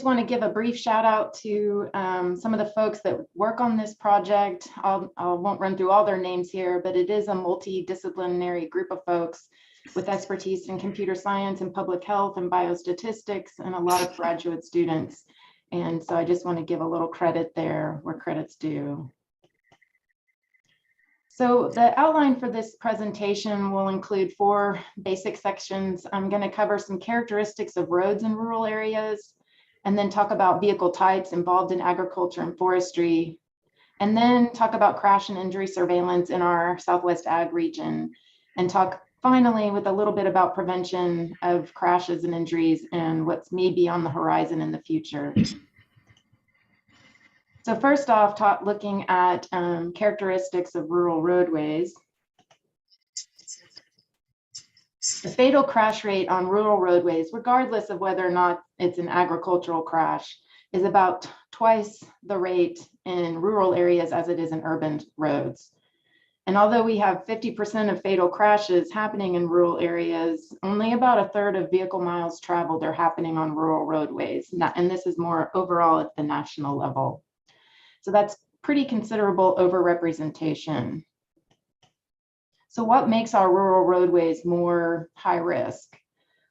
want to give a brief shout out to some of the folks that work on this project. I won't run through all their names here, but it is a multidisciplinary group of folks with expertise in computer science and public health and biostatistics, and a lot of graduate students. And so I just want to give a little credit there where credit's due. So the outline for this presentation will include 4 basic sections. I'm going to cover some characteristics of roads in rural areas, and then talk about vehicle types involved in agriculture and forestry, and then talk about crash and injury surveillance in our Southwest Ag region, and talk finally with a little bit about prevention of crashes and injuries and what's maybe on the horizon in the future. So first off, looking at characteristics of rural roadways. The fatal crash rate on rural roadways, regardless of whether or not it's an agricultural crash, is about twice the rate in rural areas as it is in urban roads. And although we have 50% of fatal crashes happening in rural areas, only about a third of vehicle miles traveled are happening on rural roadways. And this is more overall at the national level. So that's pretty considerable overrepresentation. So what makes our rural roadways more high risk?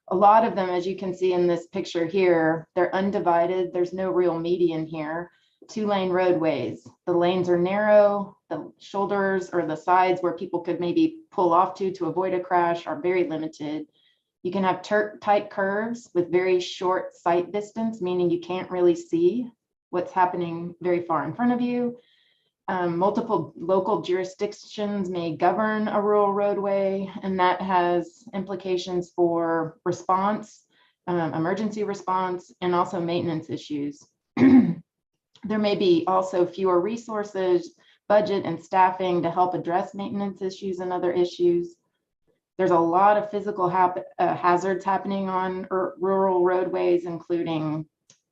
A lot of them, as you can see in this picture here, they're undivided. There's no real median here. 2-lane roadways. The lanes are narrow. The shoulders or the sides where people could maybe pull off to avoid a crash are very limited. You can have tight curves with very short sight distance, meaning you can't really see what's happening very far in front of you. Multiple local jurisdictions may govern a rural roadway, and that has implications for response, emergency response, and also maintenance issues. There may be also fewer resources, budget, and staffing to help address maintenance issues and other issues. There's a lot of physical hazards happening on rural roadways, including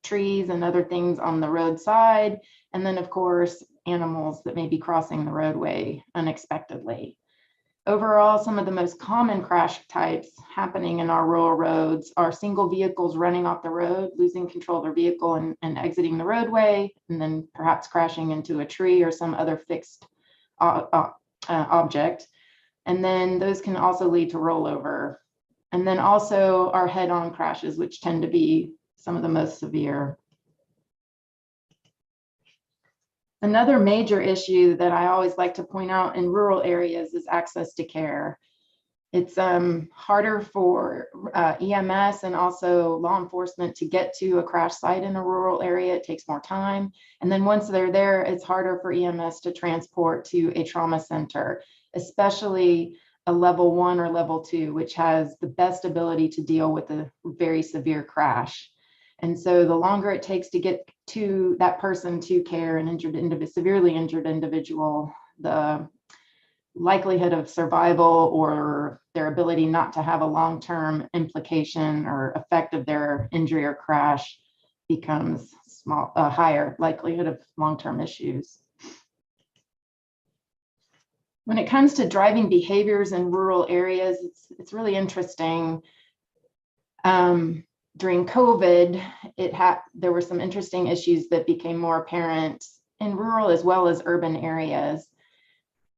trees and other things on the roadside, and then of course animals that may be crossing the roadway unexpectedly. Overall, some of the most common crash types happening in our rural roads are single vehicles running off the road, losing control of their vehicle and exiting the roadway, and then perhaps crashing into a tree or some other fixed object. And then those can also lead to rollover. And then also our head-on crashes, which tend to be some of the most severe. Another major issue that I always like to point out in rural areas is access to care. It's harder for EMS and also law enforcement to get to a crash site in a rural area. It takes more time. And then once they're there, it's harder for EMS to transport to a trauma center, especially a level 1 or level 2, which has the best ability to deal with a very severe crash. And so the longer it takes to get to that person to care, an severely injured individual, the likelihood of survival or their ability not to have a long-term implication or effect of their injury or crash becomes a higher likelihood of long-term issues. When it comes to driving behaviors in rural areas, it's really interesting. During COVID, there were some interesting issues that became more apparent in rural as well as urban areas.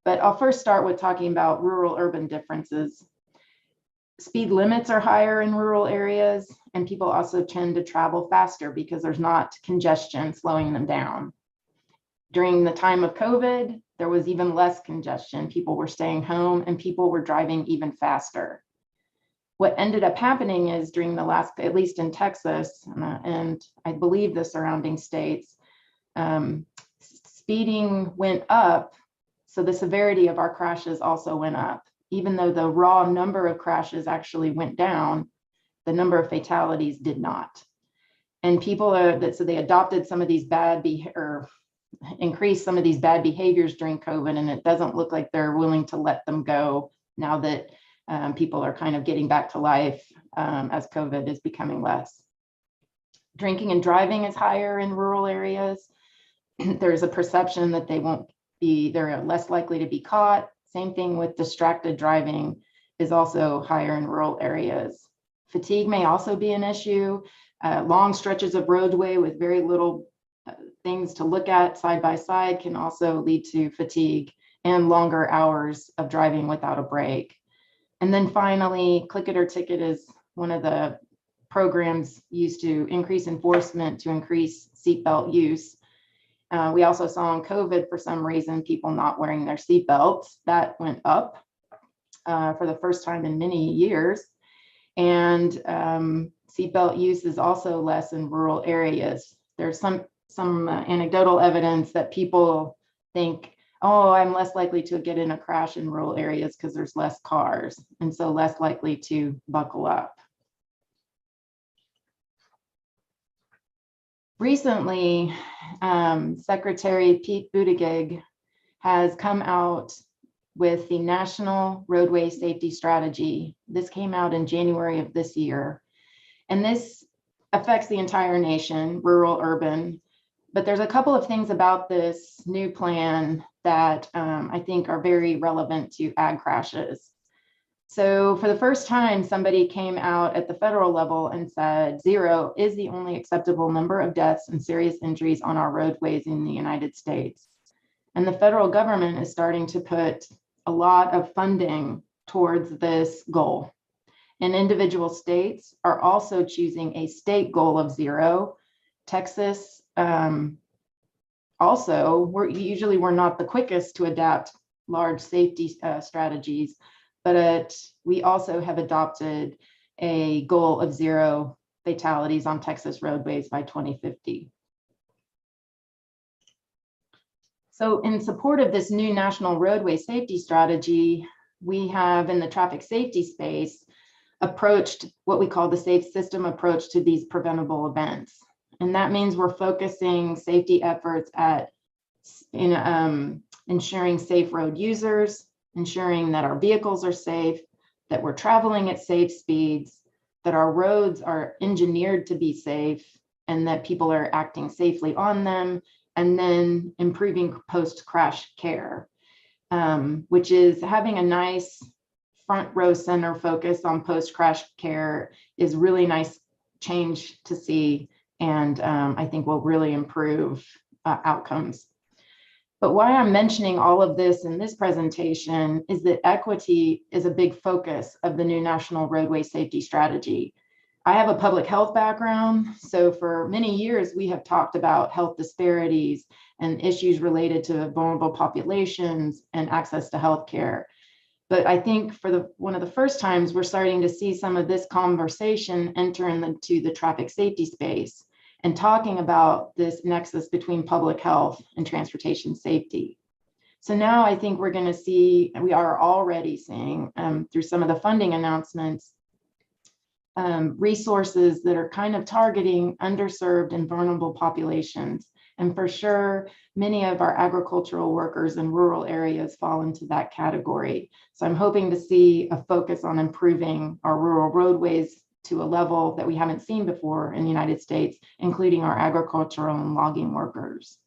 But I'll first start with talking about rural-urban differences. Speed limits are higher in rural areas, and people also tend to travel faster because there's not congestion slowing them down. During the time of COVID, there was even less congestion. People were staying home and people were driving even faster. What ended up happening is during the last, at least in Texas, and I believe the surrounding states, speeding went up, so the severity of our crashes also went up. Even though the raw number of crashes actually went down, the number of fatalities did not. And so they adopted some of these increased some of these bad behaviors during COVID, and it doesn't look like they're willing to let them go now that people are kind of getting back to life as COVID is becoming less. Drinking and driving is higher in rural areas. There's a perception that they're less likely to be caught. Same thing with distracted driving is also higher in rural areas. Fatigue may also be an issue. Long stretches of roadway with very little things to look at side by side can also lead to fatigue and longer hours of driving without a break. And then finally, Click It or Ticket is one of the programs used to increase enforcement to increase seatbelt use. We also saw in COVID, for some reason, people not wearing their seatbelts. That went up for the first time in many years. And seatbelt use is also less in rural areas. There's some anecdotal evidence that people think, oh, I'm less likely to get in a crash in rural areas because there's less cars, and so less likely to buckle up. Recently, Secretary Pete Buttigieg has come out with the National Roadway Safety Strategy. This came out in January of this year, and this affects the entire nation, rural, urban. But there's a couple of things about this new plan that I think are very relevant to ag crashes. So for the first time, somebody came out at the federal level and said 0 is the only acceptable number of deaths and serious injuries on our roadways in the United States. And the federal government is starting to put a lot of funding towards this goal. And individual states are also choosing a state goal of 0. Texas also, we're not the quickest to adapt large safety strategies, but we also have adopted a goal of 0 fatalities on Texas roadways by 2050. So in support of this new national roadway safety strategy, we have in the traffic safety space approached what we call the safe system approach to these preventable events. And that means we're focusing safety efforts at ensuring safe road users, ensuring that our vehicles are safe, that we're traveling at safe speeds, that our roads are engineered to be safe, and that people are acting safely on them, and then improving post-crash care, which is having a nice front row center focus on post-crash care is really nice change to see, and I think will really improve outcomes. But why I'm mentioning all of this in this presentation is that equity is a big focus of the new National Roadway Safety Strategy. I have a public health background, so for many years we have talked about health disparities and issues related to vulnerable populations and access to healthcare. But I think for one of the first times, we're starting to see some of this conversation enter into the traffic safety space and talking about this nexus between public health and transportation safety. So now I think we're going to see, we are already seeing through some of the funding announcements, resources that are kind of targeting underserved and vulnerable populations. And for sure, many of our agricultural workers in rural areas fall into that category. So I'm hoping to see a focus on improving our rural roadways to a level that we haven't seen before in the United States, including our agricultural and logging workers.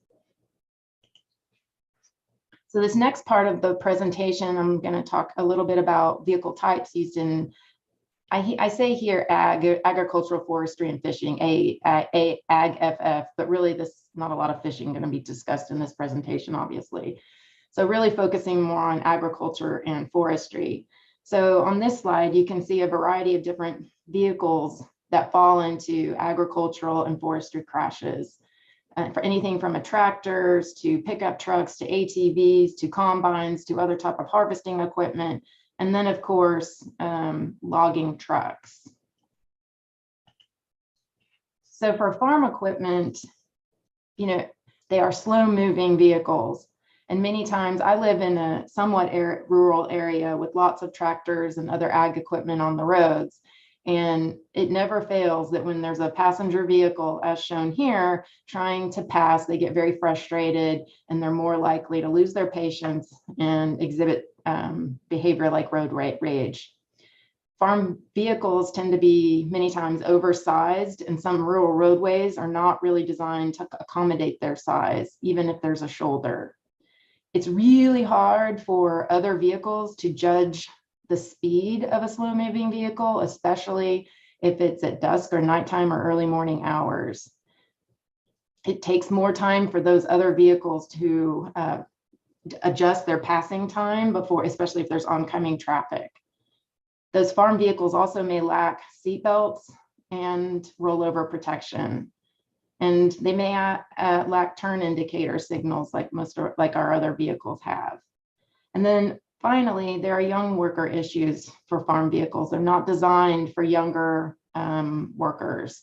So this next part of the presentation, I'm going to talk a little bit about vehicle types used in, I say here agricultural, forestry, and fishing, AgFF, but really this not a lot of fishing going to be discussed in this presentation, obviously. So really focusing more on agriculture and forestry. So on this slide, you can see a variety of different vehicles that fall into agricultural and forestry crashes. For anything from tractors to pickup trucks to ATVs to combines to other type of harvesting equipment, and then of course logging trucks. So for farm equipment, you know, they are slow moving vehicles, and many times I live in a somewhat rural area with lots of tractors and other ag equipment on the roads. And it never fails that when there's a passenger vehicle, as shown here, trying to pass, they get very frustrated and they're more likely to lose their patience and exhibit behavior like road rage. Farm vehicles tend to be many times oversized, and some rural roadways are not really designed to accommodate their size, even if there's a shoulder. It's really hard for other vehicles to judge the speed of a slow moving vehicle, especially if it's at dusk or nighttime or early morning hours. It takes more time for those other vehicles to adjust their passing time before, especially if there's oncoming traffic. Those farm vehicles also may lack seat belts and rollover protection. And they may lack turn indicator signals like our other vehicles have. And then finally, there are young worker issues for farm vehicles. They're not designed for younger workers.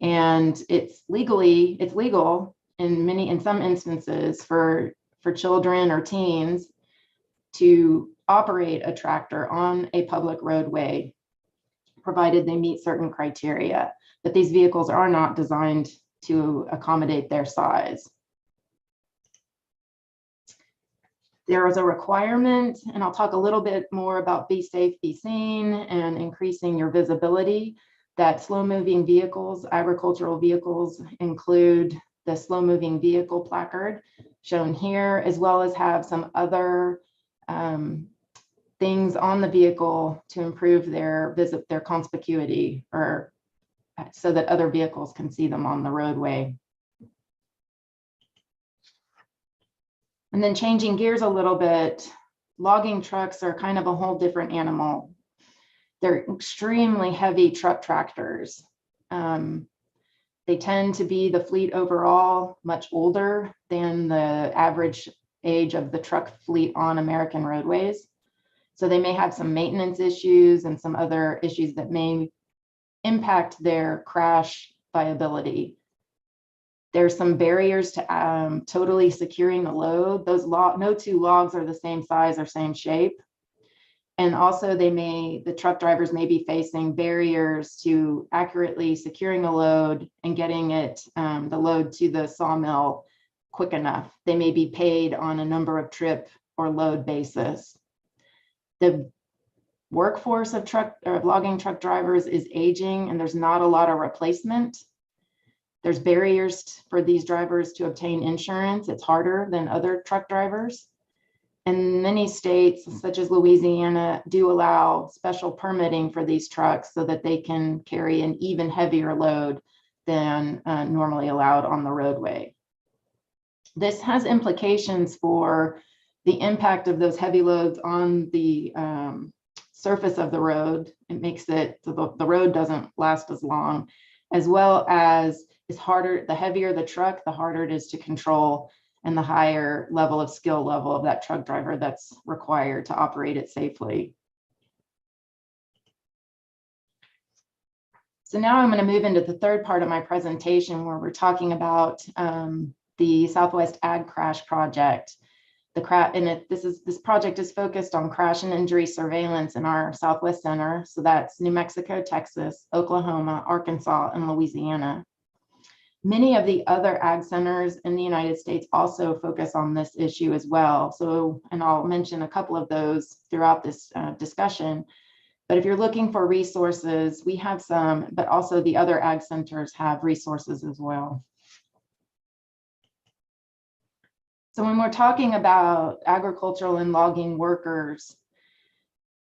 And it's legal in some instances for children or teens to operate a tractor on a public roadway, provided they meet certain criteria. But these vehicles are not designed to accommodate their size. There is a requirement, and I'll talk a little bit more about be safe, be seen, and increasing your visibility, that slow-moving vehicles, agricultural vehicles, include the slow-moving vehicle placard shown here, as well as have some other things on the vehicle to improve their conspicuity, or so that other vehicles can see them on the roadway. And then changing gears a little bit, logging trucks are kind of a whole different animal. They're extremely heavy truck tractors. They tend to be, the fleet overall, much older than the average age of the truck fleet on American roadways. So they may have some maintenance issues and some other issues that may impact their crash viability. There's some barriers to totally securing the load. No two logs are the same size or same shape. And also the truck drivers may be facing barriers to accurately securing the load and getting the load to the sawmill quick enough. They may be paid on a number of trip or load basis. The workforce of logging truck drivers is aging, and there's not a lot of replacement. There's barriers for these drivers to obtain insurance. It's harder than other truck drivers. And many states, such as Louisiana, do allow special permitting for these trucks so that they can carry an even heavier load than normally allowed on the roadway. This has implications for the impact of those heavy loads on the surface of the road. It makes it so the road doesn't last as long, as well as it's harder. The heavier the truck, the harder it is to control, and the higher level of skill level of that truck driver that's required to operate it safely. So now I'm going to move into the third part of my presentation, where we're talking about the Southwest Ag Crash Project. This project is focused on crash and injury surveillance in our Southwest Center. So that's New Mexico, Texas, Oklahoma, Arkansas, and Louisiana. Many of the other ag centers in the United States also focus on this issue as well. So, and I'll mention a couple of those throughout this discussion. But if you're looking for resources, we have some, but also the other ag centers have resources as well. So when we're talking about agricultural and logging workers,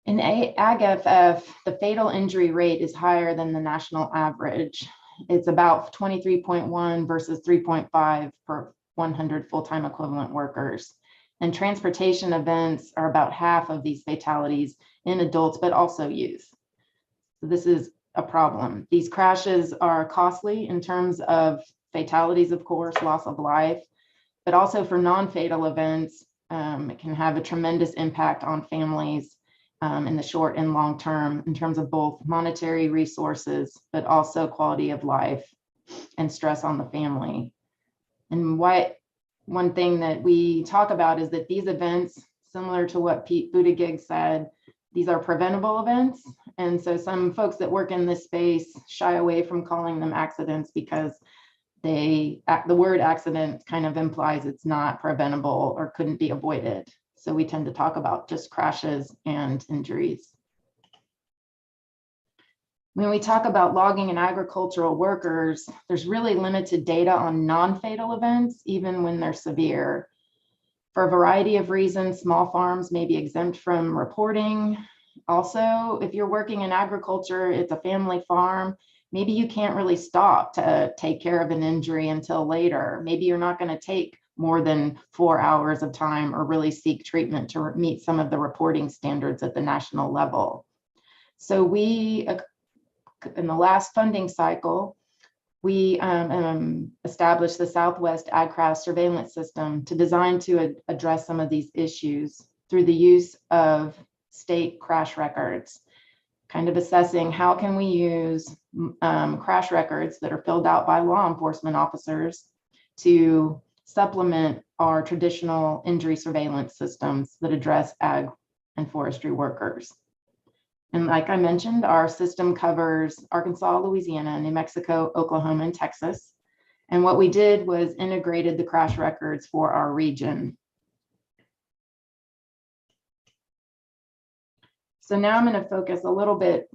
in AgFF, the fatal injury rate is higher than the national average. It's about 23.1 versus 3.5 per 100 full-time equivalent workers. And transportation events are about half of these fatalities in adults, but also youth. So this is a problem. These crashes are costly in terms of fatalities, of course, loss of life, but also for non-fatal events, it can have a tremendous impact on families in the short and long term in terms of both monetary resources, but also quality of life and stress on the family. And one thing that we talk about is that these events, similar to what Pete Buttigieg said, these are preventable events. And so some folks that work in this space shy away from calling them accidents because the word accident kind of implies it's not preventable or couldn't be avoided. So we tend to talk about just crashes and injuries. When we talk about logging and agricultural workers, there's really limited data on non-fatal events, even when they're severe. For a variety of reasons, small farms may be exempt from reporting. Also, if you're working in agriculture, it's a family farm. Maybe you can't really stop to take care of an injury until later. Maybe you're not going to take more than 4 hours of time or really seek treatment to meet some of the reporting standards at the national level. So we, in the last funding cycle, we established the Southwest Ag Crash Surveillance System to design to address some of these issues through the use of state crash records, kind of assessing how can we use crash records that are filled out by law enforcement officers to supplement our traditional injury surveillance systems that address ag and forestry workers. And like I mentioned, our system covers Arkansas, Louisiana, New Mexico, Oklahoma, and Texas. And what we did was integrated the crash records for our region. So now I'm going to focus a little bit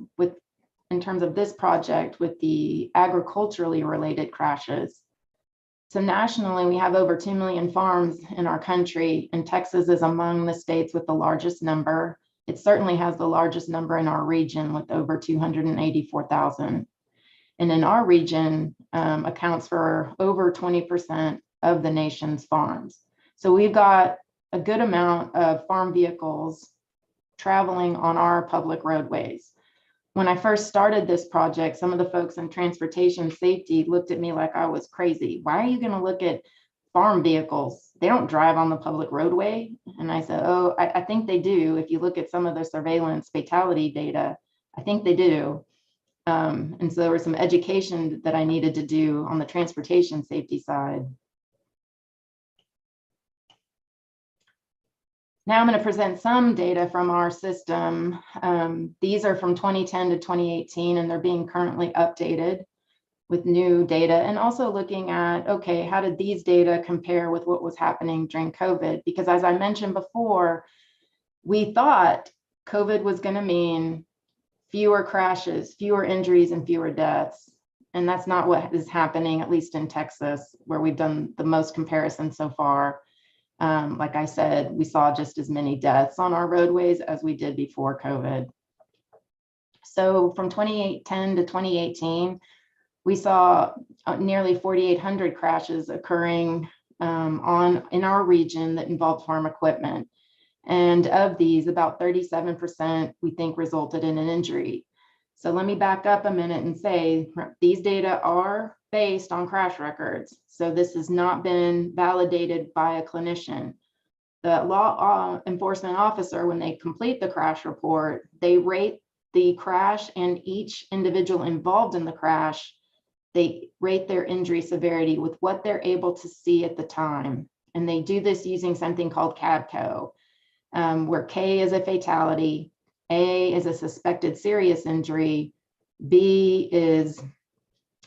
in terms of this project with the agriculturally related crashes. So nationally, we have over 2 million farms in our country, and Texas is among the states with the largest number. It certainly has the largest number in our region with over 284,000. And in our region, accounts for over 20% of the nation's farms. So we've got a good amount of farm vehicles traveling on our public roadways. When I first started this project, some of the folks in transportation safety looked at me like I was crazy. Why are you going to look at farm vehicles? They don't drive on the public roadway. And I said, oh, I think they do. If you look at some of the surveillance fatality data, I think they do. And so there was some education that I needed to do on the transportation safety side. Now I'm going to present some data from our system. These are from 2010 to 2018, and they're being currently updated with new data, and also looking at, okay, how did these data compare with what was happening during COVID? Because as I mentioned before, we thought COVID was going to mean fewer crashes, fewer injuries, and fewer deaths. And that's not what is happening, at least in Texas, where we've done the most comparison so far. Like I said, we saw just as many deaths on our roadways as we did before COVID. So from 2010 to 2018, we saw nearly 4,800 crashes occurring in our region that involved farm equipment. And of these, about 37% we think resulted in an injury. So let me back up a minute and say these data are based on crash records. So this has not been validated by a clinician. The law enforcement officer, when they complete the crash report, they rate the crash and each individual involved in the crash. They rate their injury severity with what they're able to see at the time. And they do this using something called CADCO, where K is a fatality, A is a suspected serious injury, B is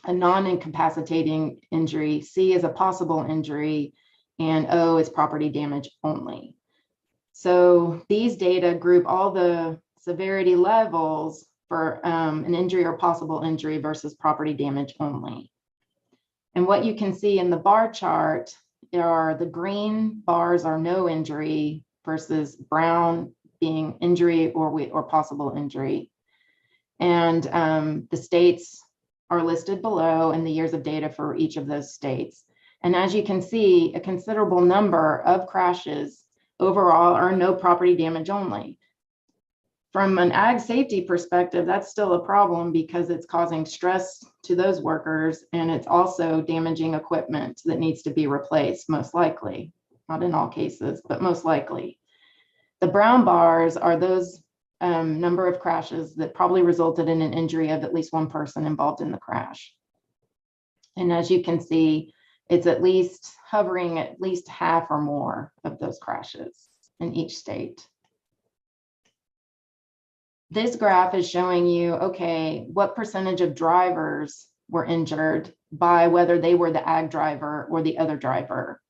a non-incapacitating injury, C is a possible injury, and O is property damage only. So these data group all the severity levels for an injury or possible injury versus property damage only. And what you can see in the bar chart are the green bars are no injury versus brown being injury or possible injury. And the states are listed below and the years of data for each of those states. And as you can see, a considerable number of crashes overall are no property damage only. From an ag safety perspective, that's still a problem because it's causing stress to those workers, and it's also damaging equipment that needs to be replaced, most likely. Not in all cases, but most likely. The brown bars are those number of crashes that probably resulted in an injury of at least one person involved in the crash. And as you can see, it's at least hovering at least half or more of those crashes in each state. This graph is showing you, okay, what percentage of drivers were injured by whether they were the ag driver or the other driver.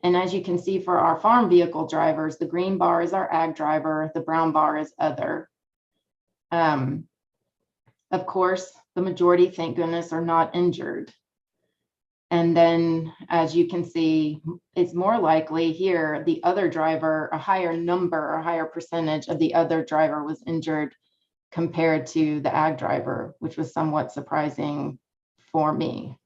And as you can see for our farm vehicle drivers, the green bar is our ag driver, the brown bar is other. Of course, the majority, thank goodness, are not injured. And then, as you can see, it's more likely here, the other driver, a higher percentage of the other driver was injured compared to the ag driver, which was somewhat surprising for me.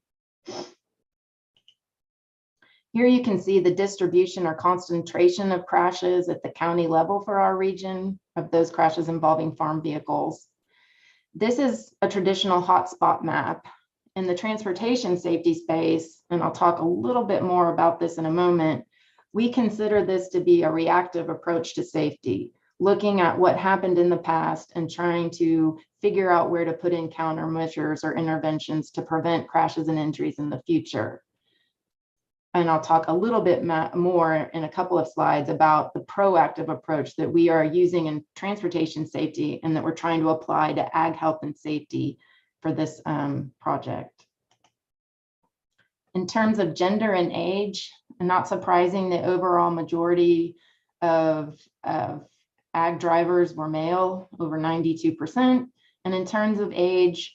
Here you can see the distribution or concentration of crashes at the county level for our region, of those crashes involving farm vehicles. This is a traditional hotspot map. In the transportation safety space, and I'll talk a little bit more about this in a moment, we consider this to be a reactive approach to safety, looking at what happened in the past and trying to figure out where to put in countermeasures or interventions to prevent crashes and injuries in the future. And I'll talk a little bit more in a couple of slides about the proactive approach that we are using in transportation safety and that we're trying to apply to ag health and safety for this project. In terms of gender and age, not surprising, the overall majority of ag drivers were male, over 92%. And in terms of age,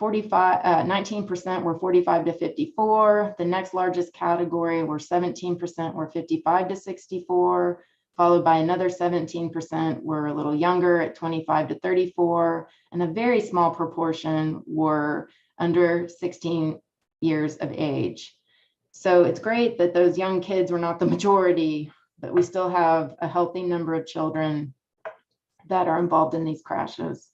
19% were 45 to 54. The next largest category were 17% were 55 to 64, followed by another 17% were a little younger at 25 to 34, and a very small proportion were under 16 years of age. So it's great that those young kids were not the majority, but we still have a healthy number of children that are involved in these crashes.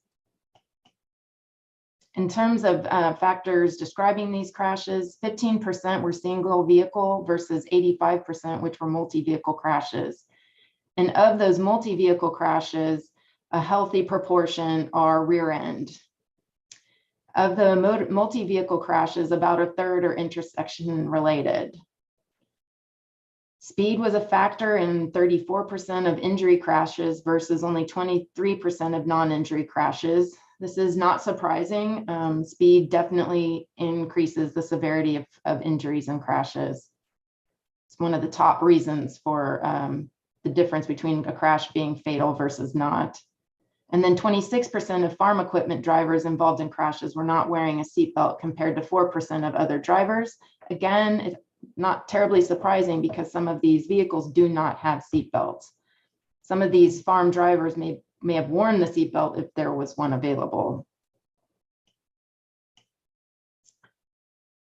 In terms of factors describing these crashes, 15% were single vehicle versus 85%, which were multi-vehicle crashes. And of those multi-vehicle crashes, a healthy proportion are rear end. Of the multi-vehicle crashes, about a third are intersection related. Speed was a factor in 34% of injury crashes versus only 23% of non-injury crashes. This is not surprising. Speed definitely increases the severity of injuries and crashes. It's one of the top reasons for the difference between a crash being fatal versus not. And then 26% of farm equipment drivers involved in crashes were not wearing a seatbelt compared to 4% of other drivers. Again, it's not terribly surprising because some of these vehicles do not have seatbelts. Some of these farm drivers may have worn the seatbelt if there was one available.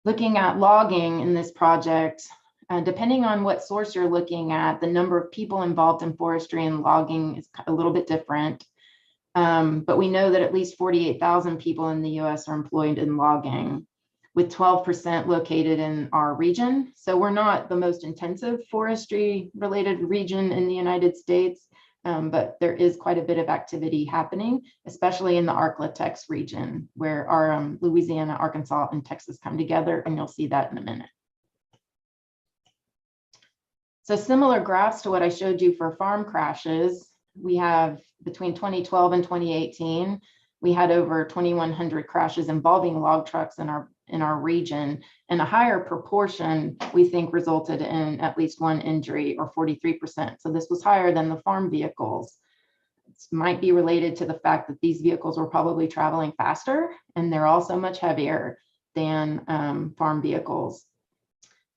Looking at logging in this project, depending on what source you're looking at, the number of people involved in forestry and logging is a little bit different. But we know that at least 48,000 people in the US are employed in logging, with 12% located in our region. So we're not the most intensive forestry related region in the United States, but there is quite a bit of activity happening, especially in the Ark-La-Tex region, where our Louisiana, Arkansas, and Texas come together, and you'll see that in a minute. So similar graphs to what I showed you for farm crashes, we have between 2012 and 2018, we had over 2,100 crashes involving log trucks in our region, and a higher proportion we think resulted in at least one injury, or 43%. So this was higher than the farm vehicles. This might be related to the fact that these vehicles were probably traveling faster, and they're also much heavier than farm vehicles.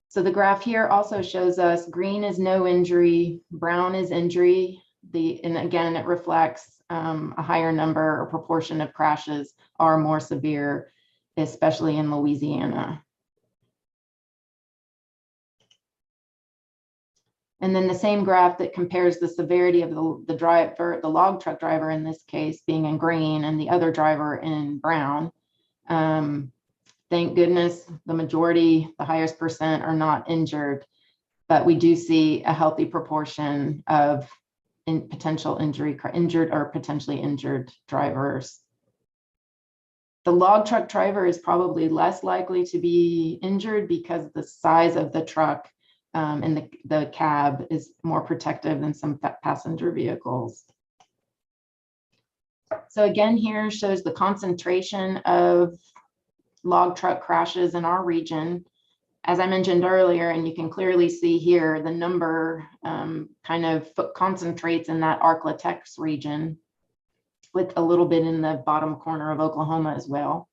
So the graph here also shows us green is no injury, brown is injury. And again, it reflects a higher number or proportion of crashes are more severe, especially in Louisiana. And then the same graph that compares the severity of the log truck driver in this case being in green and the other driver in brown. Thank goodness the majority, the highest percent, are not injured, but we do see a healthy proportion of potential injured or potentially injured drivers. The log truck driver is probably less likely to be injured because the size of the truck and the cab is more protective than some passenger vehicles. So again, here shows the concentration of log truck crashes in our region. As I mentioned earlier, and you can clearly see here, the number kind of concentrates in that Ark-La-Tex region, with a little bit in the bottom corner of Oklahoma as well.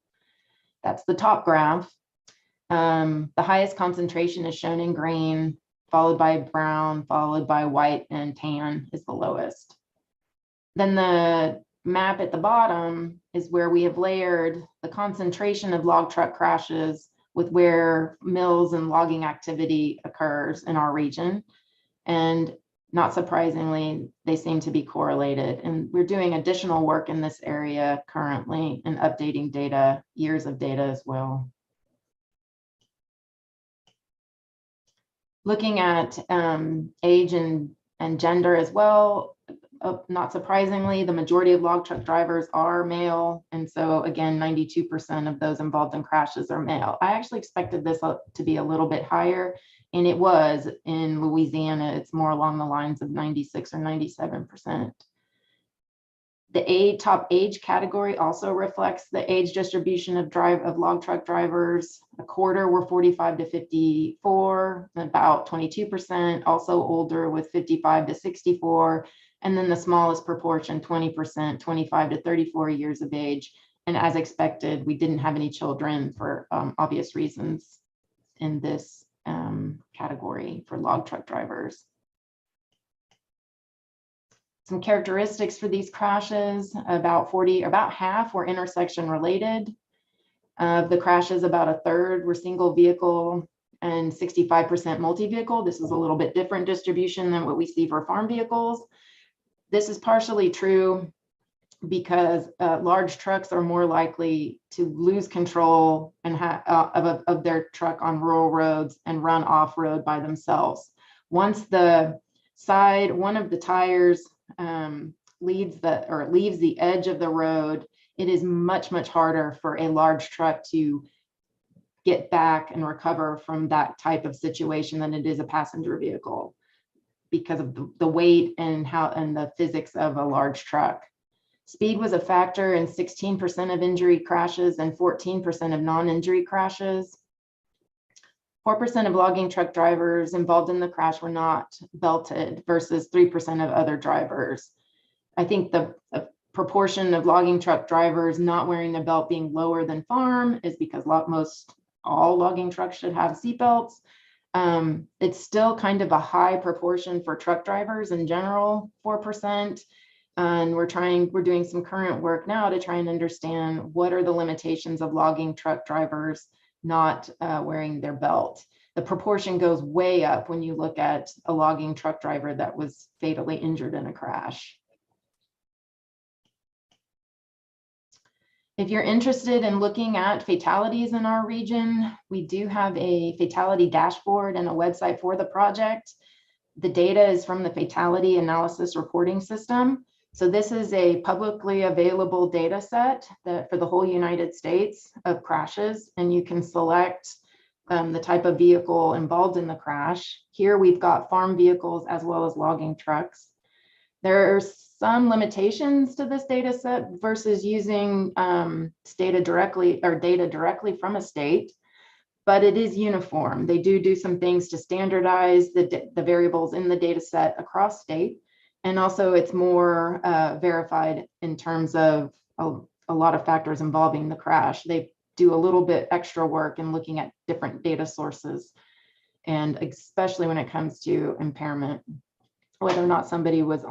That's the top graph. The highest concentration is shown in green, followed by brown, followed by white, and tan is the lowest. Then the map at the bottom is where we have layered the concentration of log truck crashes with where mills and logging activity occurs in our region. And not surprisingly, they seem to be correlated. And we're doing additional work in this area currently and updating data, years of data as well. Looking at age and gender as well, not surprisingly, the majority of log truck drivers are male. And so again, 92% of those involved in crashes are male. I actually expected this to be a little bit higher, and it was in Louisiana. It's more along the lines of 96 or 97%. The top age category also reflects the age distribution of log truck drivers. A quarter were 45 to 54, about 22%, also older with 55 to 64. And then the smallest proportion, 20%, 25 to 34 years of age. And as expected, we didn't have any children for obvious reasons in this category for log truck drivers. Some characteristics for these crashes, about half were intersection related. Of the crashes, about a third were single vehicle and 65% multi-vehicle. This is a little bit different distribution than what we see for farm vehicles. This is partially true because large trucks are more likely to lose control and of their truck on rural roads and run off-road by themselves. Once one of the tires leaves the edge of the road, it is much, much harder for a large truck to get back and recover from that type of situation than it is a passenger vehicle because of the weight and the physics of a large truck. Speed was a factor in 16% of injury crashes and 14% of non-injury crashes. 4% of logging truck drivers involved in the crash were not belted versus 3% of other drivers. I think the proportion of logging truck drivers not wearing the belt being lower than farm is because all logging trucks should have seatbelts. It's still kind of a high proportion for truck drivers in general, 4%. And we're doing some current work now to try and understand what are the limitations of logging truck drivers not wearing their belt. The proportion goes way up when you look at a logging truck driver that was fatally injured in a crash. If you're interested in looking at fatalities in our region, we do have a fatality dashboard and a website for the project. The data is from the Fatality Analysis Reporting System. So this is a publicly available data set for the whole United States of crashes, and you can select the type of vehicle involved in the crash. Here we've got farm vehicles as well as logging trucks. There are some limitations to this data set versus using data directly from a state, but it is uniform. They do some things to standardize the variables in the data set across state. And also it's more verified in terms of a lot of factors involving the crash. They do a little bit extra work in looking at different data sources, and especially when it comes to impairment, whether or not somebody was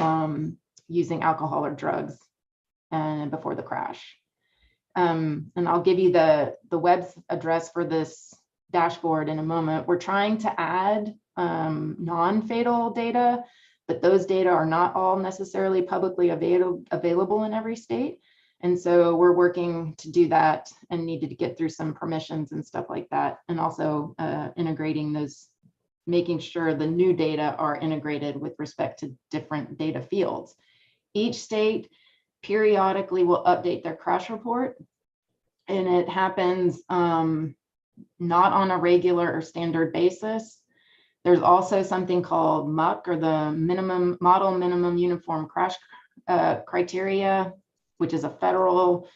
using alcohol or drugs before the crash. And I'll give you the web address for this dashboard in a moment. We're trying to add non-fatal data, but those data are not all necessarily publicly available in every state. And so we're working to do that and needed to get through some permissions and stuff like that. And also integrating those, making sure the new data are integrated with respect to different data fields. Each state periodically will update their crash report, and it happens not on a regular or standard basis. There's also something called MUC, or the Model Minimum Uniform Crash Criteria, which is a federal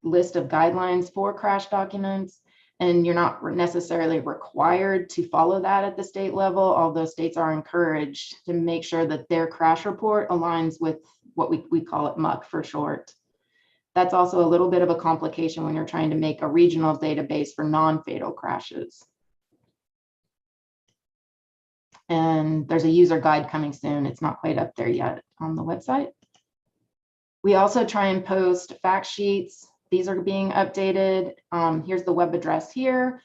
list of guidelines for crash documents. And you're not necessarily required to follow that at the state level, although states are encouraged to make sure that their crash report aligns with what we call it MUC for short. That's also a little bit of a complication when you're trying to make a regional database for non-fatal crashes. And there's a user guide coming soon. It's not quite up there yet on the website. We also try and post fact sheets. These are being updated. Here's the web address here.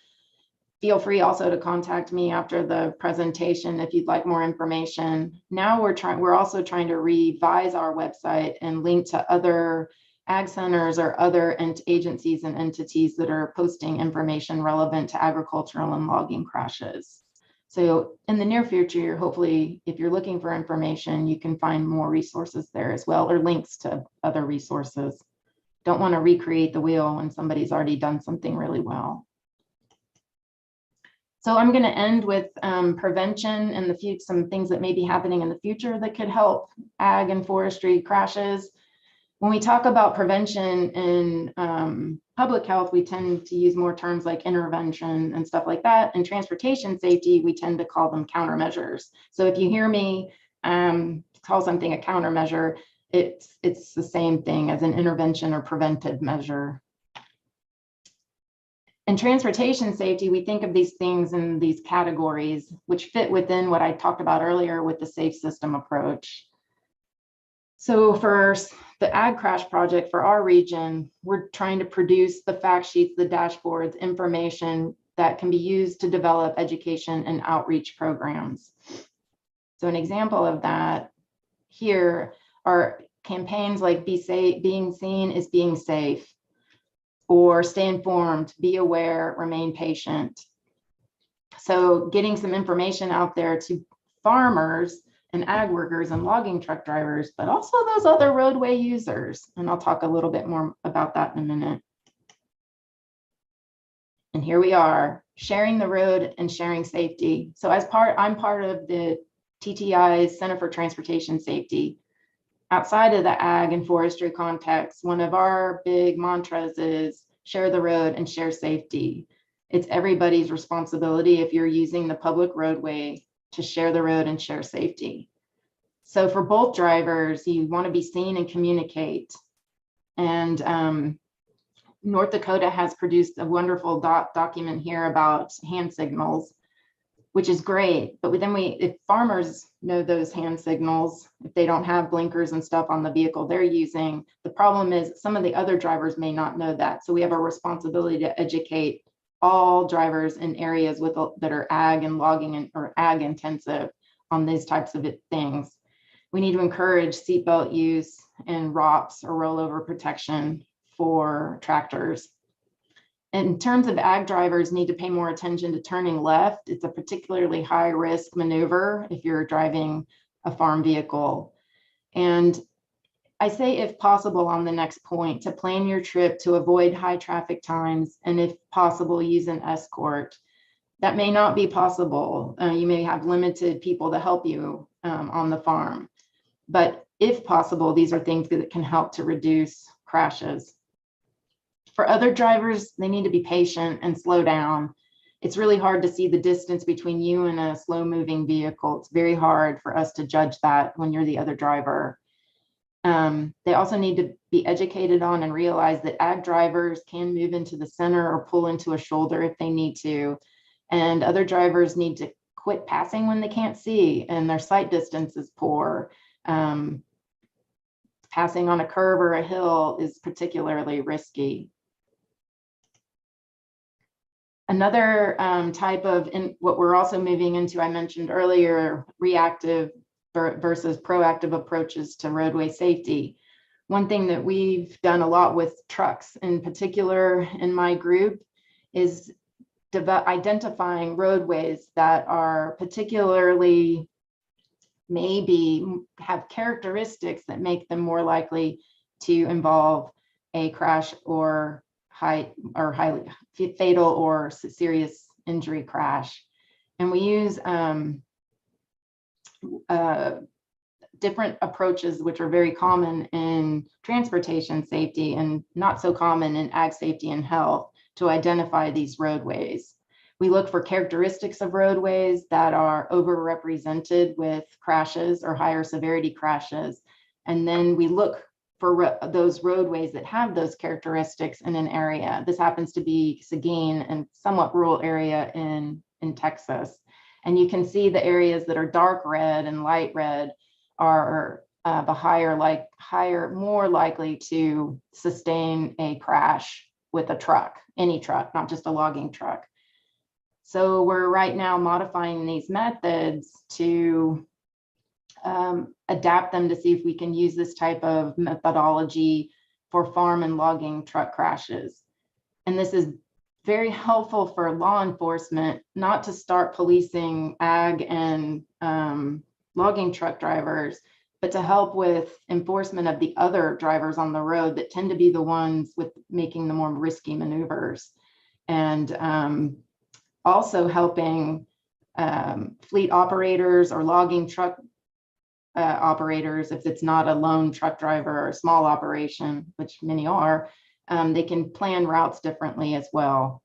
Feel free also to contact me after the presentation if you'd like more information. Now we're also trying to revise our website and link to other ag centers or other agencies and entities that are posting information relevant to agricultural and logging crashes. So in the near future, hopefully, if you're looking for information, you can find more resources there as well, or links to other resources. Don't want to recreate the wheel when somebody's already done something really well. So I'm going to end with prevention and some things that may be happening in the future that could help ag and forestry crashes. When we talk about prevention in public health, we tend to use more terms like intervention and stuff like that. In transportation safety, we tend to call them countermeasures. So if you hear me call something a countermeasure, it's the same thing as an intervention or preventive measure. In transportation safety, we think of these things in these categories, which fit within what I talked about earlier with the safe system approach. So for the Ag Crash Project for our region, we're trying to produce the fact sheets, the dashboards, information that can be used to develop education and outreach programs. So an example of that here are campaigns like being seen is being safe, or stay informed, be aware, remain patient. So getting some information out there to farmers and ag workers and logging truck drivers, but also those other roadway users. And I'll talk a little bit more about that in a minute. And here we are, sharing the road and sharing safety. So I'm part of the TTI's Center for Transportation Safety. Outside of the ag and forestry context, one of our big mantras is share the road and share safety. It's everybody's responsibility if you're using the public roadway to share the road and share safety. So for both drivers, you want to be seen and communicate. And North Dakota has produced a wonderful document here about hand signals, which is great. But then if farmers know those hand signals, if they don't have blinkers and stuff on the vehicle they're using, the problem is some of the other drivers may not know that. So we have a responsibility to educate all drivers in areas that are ag and logging or ag intensive on these types of things. We need to encourage seatbelt use and ROPS or rollover protection for tractors. In terms of ag drivers, need to pay more attention to turning left. It's a particularly high risk maneuver if you're driving a farm vehicle. And I say, if possible, on the next point, to plan your trip to avoid high traffic times, and if possible, use an escort. That may not be possible. You may have limited people to help you on the farm. But if possible, these are things that can help to reduce crashes. For other drivers, they need to be patient and slow down. It's really hard to see the distance between you and a slow-moving vehicle. It's very hard for us to judge that when you're the other driver. They also need to be educated on and realize that ag drivers can move into the center or pull into a shoulder if they need to. And other drivers need to quit passing when they can't see and their sight distance is poor. Passing on a curve or a hill is particularly risky. Another type of what we're also moving into, I mentioned earlier, reactive versus proactive approaches to roadway safety. One thing that we've done a lot with trucks, in particular in my group, is identifying roadways that are particularly maybe have characteristics that make them more likely to involve a crash or highly fatal or serious injury crash. And we use different approaches, which are very common in transportation safety and not so common in ag safety and health, to identify these roadways. We look for characteristics of roadways that are overrepresented with crashes or higher severity crashes. And then we look for those roadways that have those characteristics in an area. This happens to be Seguin and somewhat rural area in Texas. And you can see the areas that are dark red and light red are more likely to sustain a crash with a truck, any truck, not just a logging truck. So we're right now modifying these methods to adapt them to see if we can use this type of methodology for farm and logging truck crashes. And this is very helpful for law enforcement, not to start policing ag and logging truck drivers, but to help with enforcement of the other drivers on the road that tend to be the ones with making the more risky maneuvers. And also helping fleet operators or logging truck operators, if it's not a lone truck driver or a small operation, which many are, they can plan routes differently as well.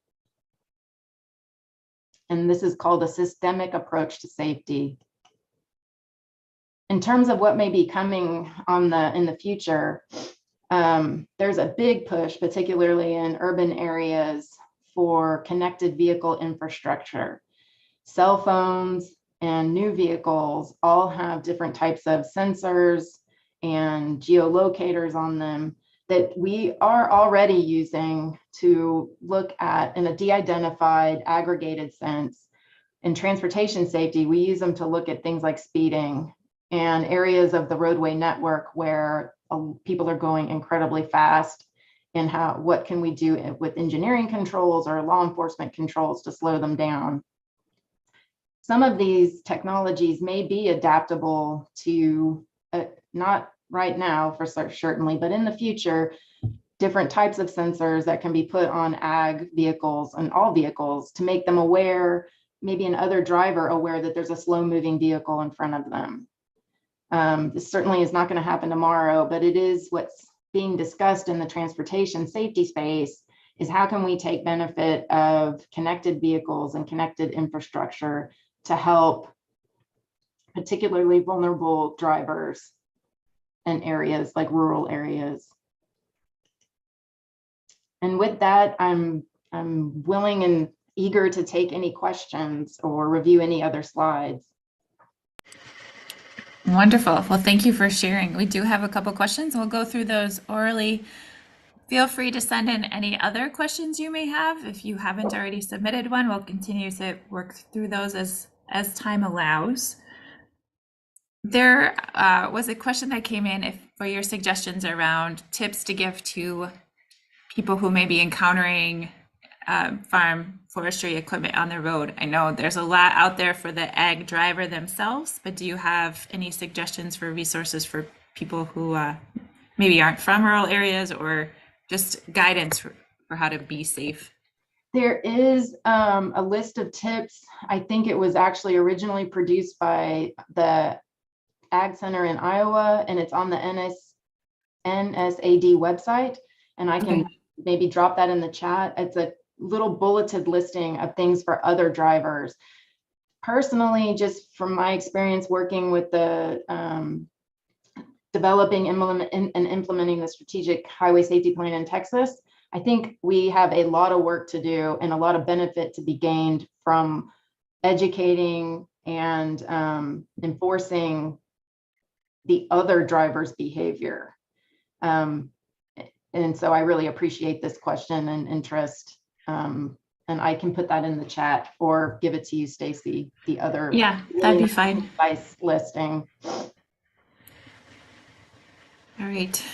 And this is called a systemic approach to safety. In terms of what may be coming in the future, there's a big push, particularly in urban areas, for connected vehicle infrastructure. Cell phones and new vehicles all have different types of sensors and geolocators on them that we are already using to look at, in a de-identified, aggregated sense. In transportation safety, we use them to look at things like speeding and areas of the roadway network where people are going incredibly fast, and what can we do with engineering controls or law enforcement controls to slow them down. Some of these technologies may be adaptable to, not right now for certainly, but in the future, different types of sensors that can be put on ag vehicles and all vehicles to make them aware, maybe another driver aware that there's a slow moving vehicle in front of them. This certainly is not going to happen tomorrow, but it is what's being discussed in the transportation safety space, is how can we take benefit of connected vehicles and connected infrastructure to help particularly vulnerable drivers in areas like rural areas. And with that, I'm willing and eager to take any questions or review any other slides. Wonderful. Well, thank you for sharing. We do have a couple questions. We'll go through those orally. Feel free to send in any other questions you may have. If you haven't already submitted one, we'll continue to work through those as time allows. There was a question that came in for your suggestions around tips to give to people who may be encountering farm forestry equipment on the road. I know there's a lot out there for the ag driver themselves, but do you have any suggestions for resources for people who maybe aren't from rural areas, or just guidance for how to be safe? There is a list of tips. I think it was actually originally produced by the Ag Center in Iowa, and it's on the NSAD website. And I can maybe drop that in the chat. It's a little bulleted listing of things for other drivers. Personally, just from my experience working with the developing and implementing the strategic highway safety plan in Texas, I think we have a lot of work to do and a lot of benefit to be gained from educating and enforcing the other driver's behavior. And so I really appreciate this question and interest. And I can put that in the chat or give it to you, Stacy, the other. Yeah, that'd be fine. Advice listing. All right.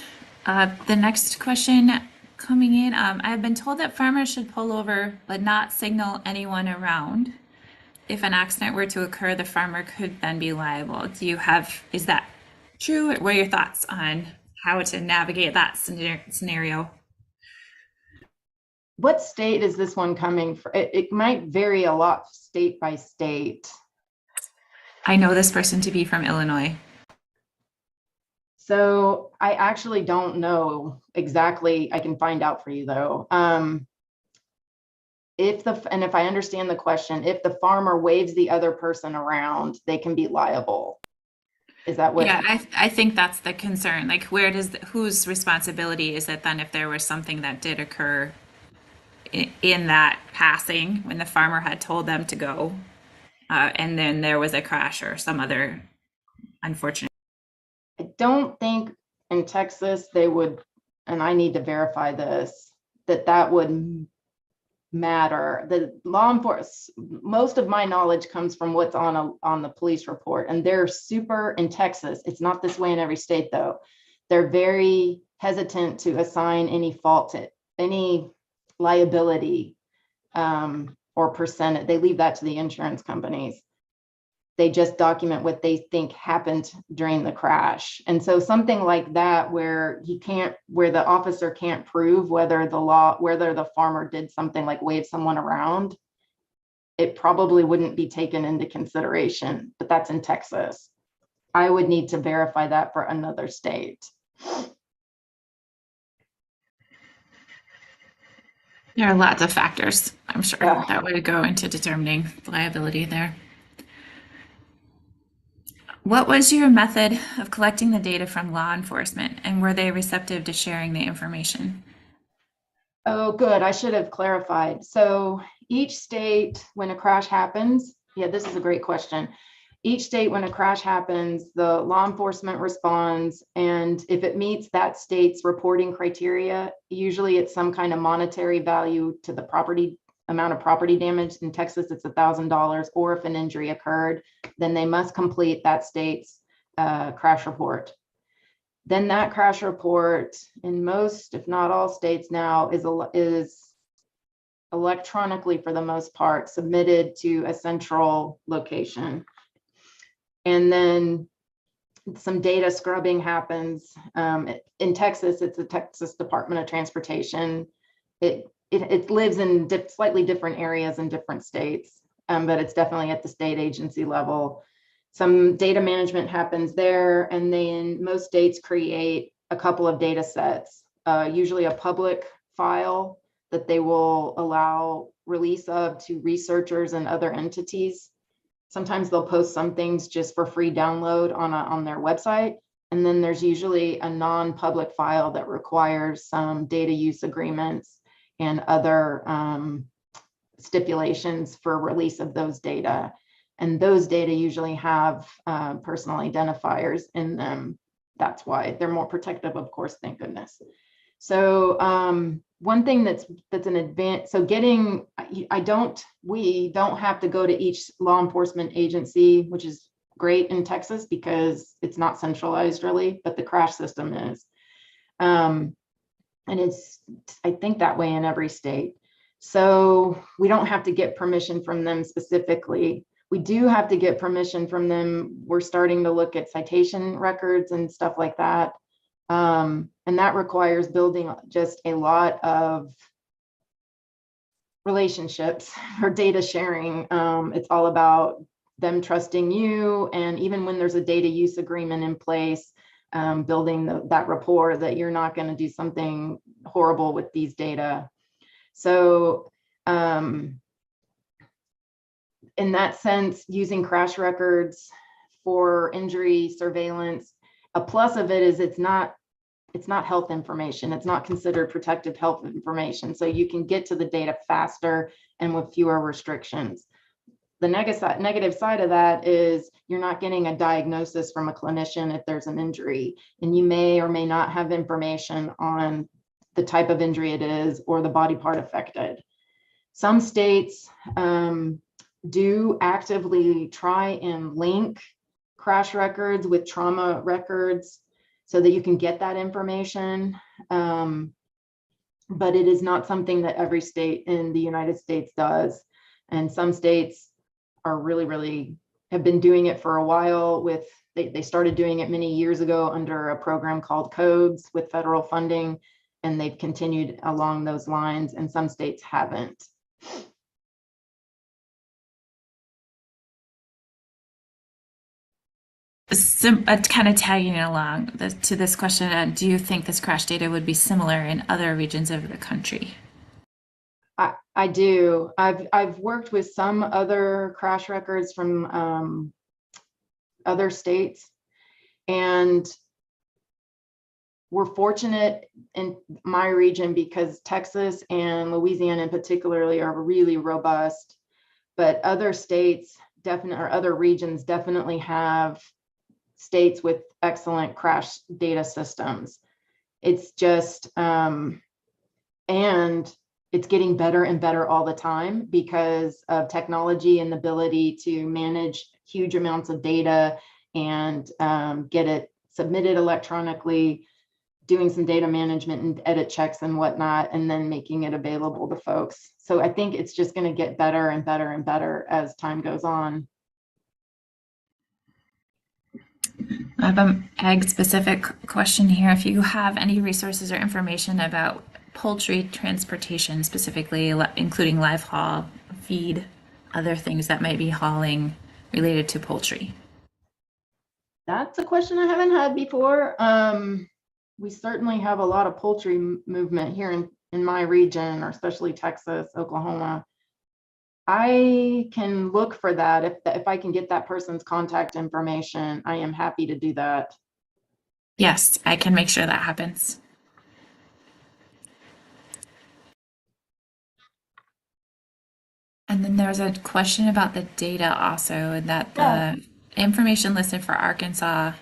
The next question coming in, I've been told that farmers should pull over but not signal anyone around. If an accident were to occur, the farmer could then be liable. Is that true? What are your thoughts on how to navigate that scenario? What state is this one coming from? It might vary a lot state by state. I know this person to be from Illinois. So I actually don't know exactly. I can find out for you though. If I understand the question, if the farmer waves the other person around, they can be liable. Is that what? Yeah, I think that's the concern. Like, whose responsibility is it then if there was something that did occur in that passing when the farmer had told them to go, and then there was a crash or some other unfortunate. I don't think in Texas they would, and I need to verify this, that would matter. The law enforcement, most of my knowledge comes from what's on the police report, and they're super in Texas. It's not this way in every state though. They're very hesitant to assign any fault to any liability or percentage. They leave that to the insurance companies. They just document what they think happened during the crash. And so something like that, where the officer can't prove whether the farmer did something like wave someone around, it probably wouldn't be taken into consideration, but that's in Texas. I would need to verify that for another state. There are lots of factors, I'm sure, Yeah. that would go into determining liability there. What was your method of collecting the data from law enforcement, and were they receptive to sharing the information? Oh, good. I should have clarified. So each state, when a crash happens, yeah, this is a great question. Each state, when a crash happens, the law enforcement responds, and if it meets that state's reporting criteria, usually it's some kind of monetary value to the property amount of property damage. In Texas, it's $1,000, or if an injury occurred, then they must complete that state's crash report. Then that crash report in most, if not all states now, is electronically, for the most part, submitted to a central location. And then some data scrubbing happens. In Texas, it's the Texas Department of Transportation. It lives in slightly different areas in different states, but it's definitely at the state agency level. Some data management happens there, and then most states create a couple of data sets, usually a public file that they will allow release of to researchers and other entities. Sometimes they'll post some things just for free download on their website. And then there's usually a non-public file that requires some data use agreements and other stipulations for release of those data. And those data usually have personal identifiers in them. That's why they're more protective, of course, thank goodness. So one thing that's an advance, so we don't have to go to each law enforcement agency, which is great in Texas because it's not centralized really, but the crash system is. And it's, I think, that way in every state. So we don't have to get permission from them specifically. We do have to get permission from them. We're starting to look at citation records and stuff like that. And that requires building just a lot of relationships or data sharing. It's all about them trusting you. And even when there's a data use agreement in place, building that rapport that you're not going to do something horrible with these data. So in that sense, using crash records for injury surveillance, a plus of it is it's not health information. It's not considered protective health information. So you can get to the data faster and with fewer restrictions. The negative side of that is you're not getting a diagnosis from a clinician if there's an injury, and you may or may not have information on the type of injury it is or the body part affected. Some states do actively try and link crash records with trauma records so that you can get that information. But it is not something that every state in the United States does. And some states are really have been doing it for a while. They started doing it many years ago under a program called CODES with federal funding, and they've continued along those lines, and some states haven't. Kind of tagging along to this question, do you think this crash data would be similar in other regions of the country? I do. I've worked with some other crash records from other states, And we're fortunate in my region because Texas and Louisiana in particularly are really robust, but other states definitely, or other regions definitely have states with excellent crash data systems. It's just, and it's getting better and better all the time because of technology and the ability to manage huge amounts of data and get it submitted electronically, doing some data management and edit checks and whatnot, and then making it available to folks. So I think it's just going to get better and better and better as time goes on. I have an ag specific question here. If you have any resources or information about poultry transportation, specifically including live haul, feed, other things that might be hauling related to poultry. That's a question I haven't had before. We certainly have a lot of poultry movement here in my region, or especially Texas, Oklahoma. I can look for that. If I can get that person's contact information, I am happy to do that. Yes, I can make sure that happens. And then there's a question about the data also, that the information listed for Arkansas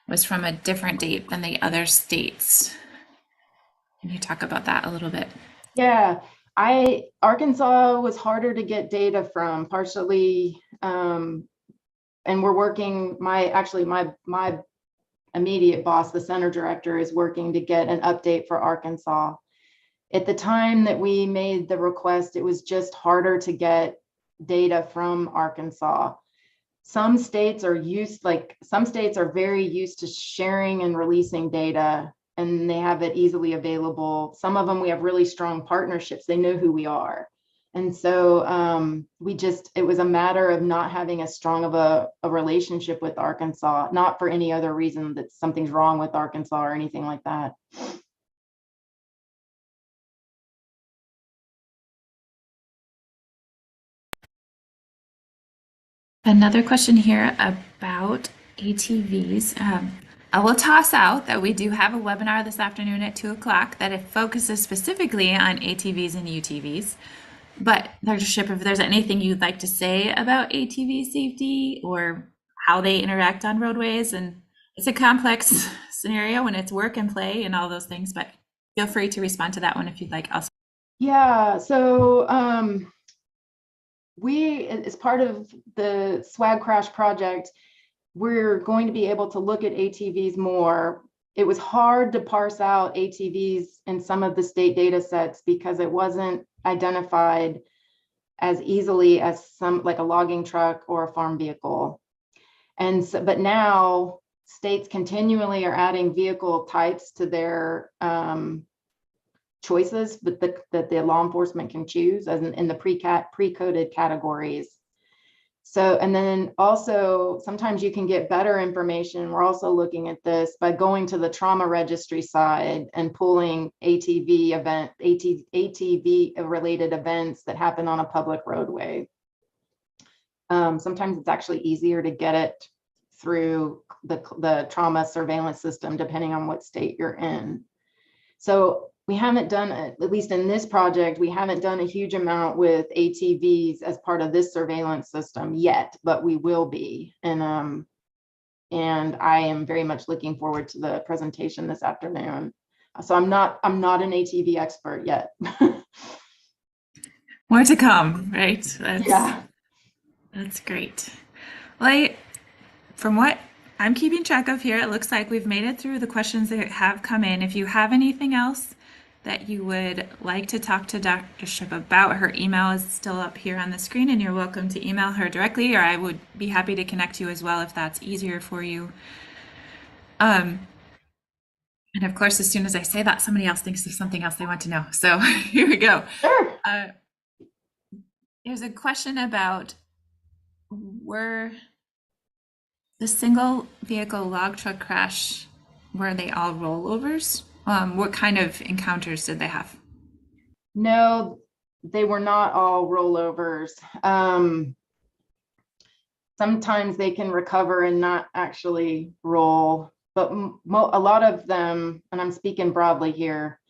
was from a different date than the other states. Can you talk about that a little bit? Yeah, Arkansas was harder to get data from, partially, and we're working, my immediate boss, the center director, is working to get an update for Arkansas. At the time that we made the request, it was just harder to get data from Arkansas. Some states are very used to sharing and releasing data, and they have it easily available. Some of them, we have really strong partnerships. They know who we are. And so it was a matter of not having as strong of a relationship with Arkansas, not for any other reason that something's wrong with Arkansas or anything like that. Another question here about ATVs. I will toss out that we do have a webinar this afternoon at 2 o'clock that it focuses specifically on ATVs and UTVs. But Dr. Ship, if there's anything you'd like to say about ATV safety or how they interact on roadways, and it's a complex scenario when it's work and play and all those things, but feel free to respond to that one if you'd like also. Yeah, so we, as part of the Swag Crash project, we're going to be able to look at ATVs more. It was hard to parse out ATVs in some of the state data sets because it wasn't identified as easily as some, like a logging truck or a farm vehicle. And so, but now states continually are adding vehicle types to their choices that the law enforcement can choose as in the pre-coded categories. So, and then also sometimes you can get better information. We're also looking at this by going to the trauma registry side and pulling ATV related events that happen on a public roadway. Sometimes it's actually easier to get it through the trauma surveillance system, depending on what state you're in. So we haven't done, at least in this project, we haven't done a huge amount with ATVs as part of this surveillance system yet, but we will be. And I am very much looking forward to the presentation this afternoon. So I'm not an ATV expert yet. More to come, right? Yeah. That's great. Well, from what I'm keeping track of here, it looks like we've made it through the questions that have come in. If you have anything else that you would like to talk to Dr. Ship about, her email is still up here on the screen, and you're welcome to email her directly, or I would be happy to connect you as well if that's easier for you. And of course, as soon as I say that, somebody else thinks there's something else they want to know. So here we go. Sure. There's a question about, were the single vehicle log truck crash, were they all rollovers? What kind of encounters did they have? No, they were not all rollovers. sometimes they can recover and not actually roll, but a lot of them, and I'm speaking broadly here,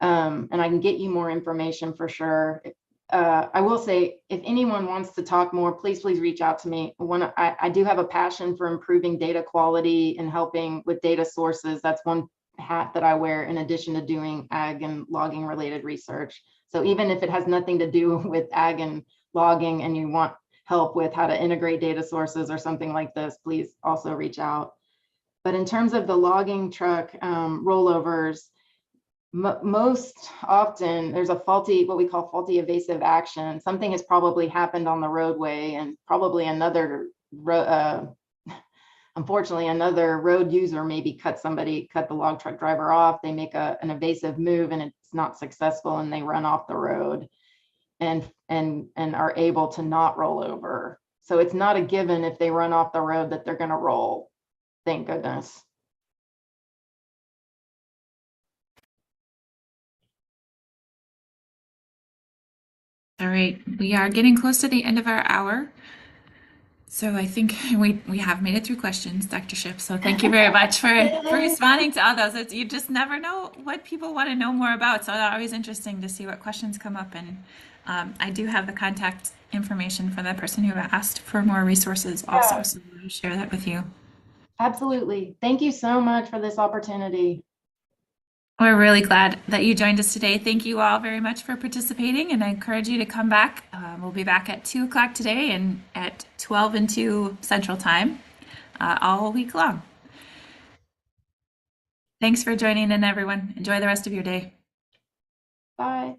and I can get you more information for sure. I will say, if anyone wants to talk more, please reach out to me. I do have a passion for improving data quality and helping with data sources. That's one hat that I wear in addition to doing ag and logging related research. So even if it has nothing to do with ag and logging and you want help with how to integrate data sources or something like this, please also reach out. But in terms of the logging truck rollovers, most often there's a faulty, what we call faulty evasive action. Something has probably happened on the roadway, and probably another, unfortunately, another road user maybe cut the log truck driver off. They make an evasive move and it's not successful and they run off the road and are able to not roll over. So it's not a given if they run off the road that they're going to roll. Thank goodness. All right, we are getting close to the end of our hour. So I think we have made it through questions, Dr. Shipp. So thank you very much for responding to all those. You just never know what people want to know more about. So it's always interesting to see what questions come up. And I do have the contact information for the person who asked for more resources also. Yeah. So I'll share that with you. Absolutely. Thank you so much for this opportunity. We're really glad that you joined us today. Thank you all very much for participating, and I encourage you to come back. We'll be back at 2 o'clock today and at 12 and 2 Central Time all week long. Thanks for joining in, everyone. Enjoy the rest of your day. Bye.